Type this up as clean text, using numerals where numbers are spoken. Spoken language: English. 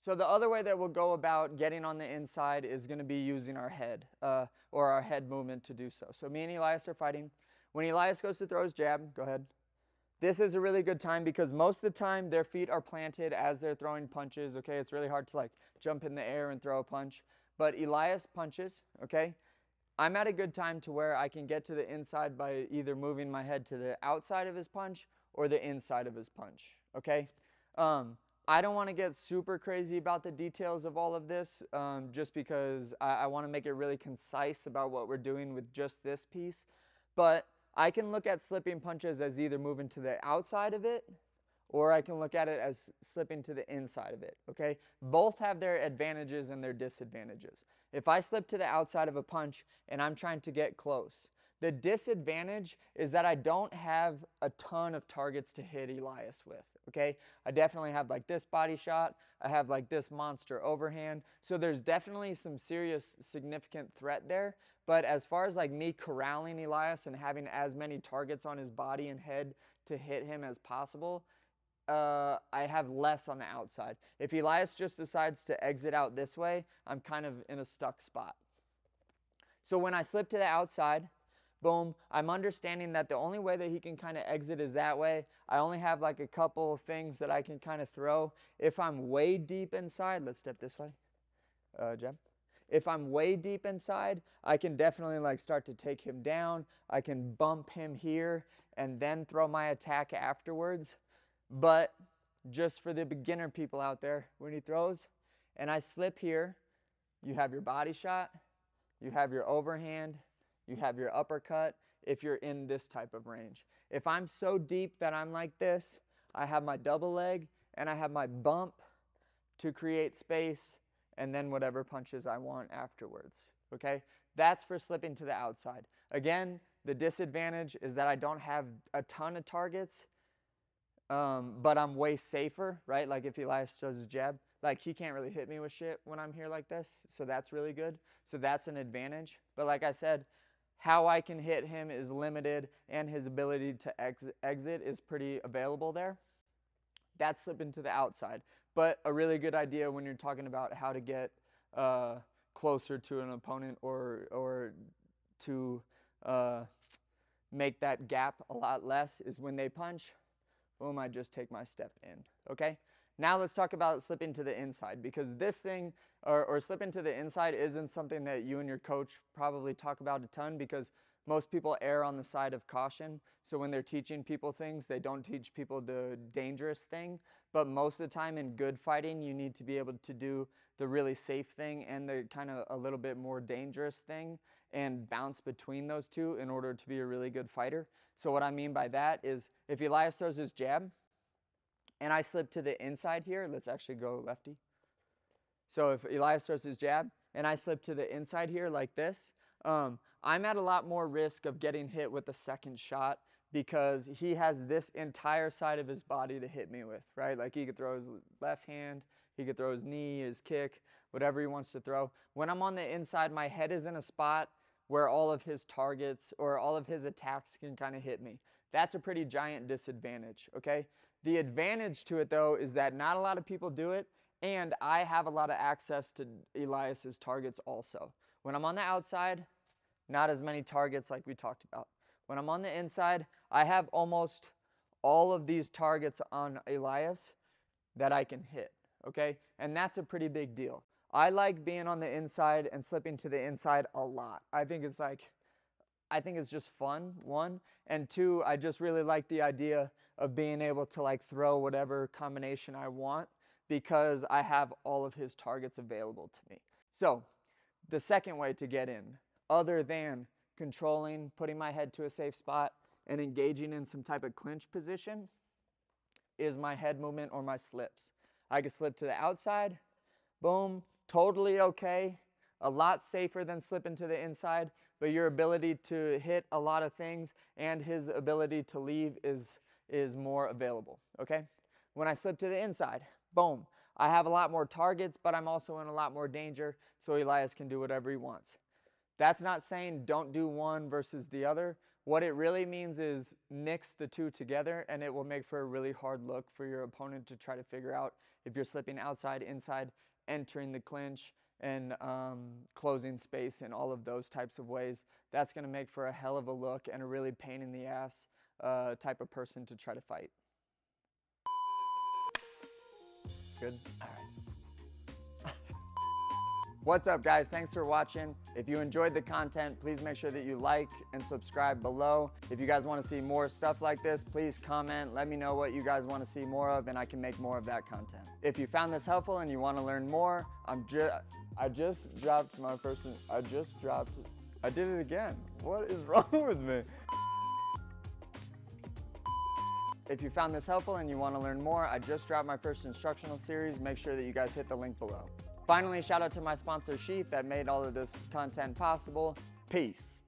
So the other way that we'll go about getting on the inside is going to be using our head or our head movement to do so. So me and Elias are fighting. When Elias goes to throw his jab, go ahead. This is a really good time because most of the time their feet are planted as they're throwing punches, okay? It's really hard to like jump in the air and throw a punch. But Elias punches, okay? I'm at a good time to where I can get to the inside by either moving my head to the outside of his punch or the inside of his punch, okay? I don't want to get super crazy about the details of all of this just because I want to make it really concise about what we're doing with just this piece. But I can look at slipping punches as either moving to the outside of it or I can look at it as slipping to the inside of it, okay? Both have their advantages and their disadvantages. If I slip to the outside of a punch and I'm trying to get close, the disadvantage is that I don't have a ton of targets to hit Elias with, okay? I definitely have like this body shot, I have like this monster overhand, so there's definitely some serious significant threat there, but as far as like me corralling Elias and having as many targets on his body and head to hit him as possible, I have less on the outside. If Elias just decides to exit out this way, I'm kind of in a stuck spot. So when I slip to the outside, boom, I'm understanding that the only way that he can kind of exit is that way. I only have like a couple of things that I can kind of throw. If I'm way deep inside, let's step this way, jab. If I'm way deep inside, I can definitely like start to take him down. I can bump him here and then throw my attack afterwards. But just for the beginner people out there, when he throws and I slip here, you have your body shot, you have your overhand, you have your uppercut if you're in this type of range. If I'm so deep that I'm like this, I have my double leg and I have my bump to create space and then whatever punches I want afterwards, okay? That's for slipping to the outside. Again, the disadvantage is that I don't have a ton of targets, but I'm way safer, right? Like if Elias does his jab, like he can't really hit me with shit when I'm here like this, so that's really good. So that's an advantage. But like I said, how I can hit him is limited and his ability to exit is pretty available there. That's slipping to the outside. But a really good idea when you're talking about how to get closer to an opponent or to make that gap a lot less is when they punch, boom, I just take my step in, okay? Now let's talk about slipping to the inside, because this thing, or slipping to the inside, isn't something that you and your coach probably talk about a ton, because most people err on the side of caution. So when they're teaching people things, they don't teach people the dangerous thing. But most of the time in good fighting, you need to be able to do the really safe thing and the kind of a little bit more dangerous thing and bounce between those two in order to be a really good fighter. So what I mean by that is if Elias throws his jab and I slip to the inside here, let's actually go lefty. So if Elias throws his jab and I slip to the inside here like this, I'm at a lot more risk of getting hit with the second shot because he has this entire side of his body to hit me with, right? Like he could throw his left hand, he could throw his knee, his kick, whatever he wants to throw. When I'm on the inside, my head is in a spot where all of his targets or all of his attacks can kind of hit me. That's a pretty giant disadvantage, okay? The advantage to it though is that not a lot of people do it, and I have a lot of access to Elias's targets also. When I'm on the outside, not as many targets like we talked about. When I'm on the inside, I have almost all of these targets on Elias that I can hit, okay? And that's a pretty big deal. I like being on the inside and slipping to the inside a lot. I think it's just fun, one. And two, I just really like the idea of being able to like throw whatever combination I want because I have all of his targets available to me. So the second way to get in, other than controlling, putting my head to a safe spot, and engaging in some type of clinch position, is my head movement or my slips. I can slip to the outside, boom, totally okay. A lot safer than slipping to the inside, but your ability to hit a lot of things and his ability to leave is more available, okay? When I slip to the inside, boom, I have a lot more targets, but I'm also in a lot more danger, so Elias can do whatever he wants. That's not saying don't do one versus the other. What it really means is mix the two together, and it will make for a really hard look for your opponent to try to figure out if you're slipping outside, inside, entering the clinch, and closing space in all of those types of ways. That's going to make for a hell of a look and a really pain in the ass type of person to try to fight. Good? All right. What's up, guys? Thanks for watching. If you enjoyed the content, please make sure that you like and subscribe below. If you guys want to see more stuff like this, please comment. Let me know what you guys want to see more of, and I can make more of that content. If you found this helpful and you want to learn more, I just dropped my first, I did it again. What is wrong with me? If you found this helpful and you want to learn more, I just dropped my first instructional series. Make sure that you guys hit the link below. Finally, shout out to my sponsor Sheath that made all of this content possible. Peace.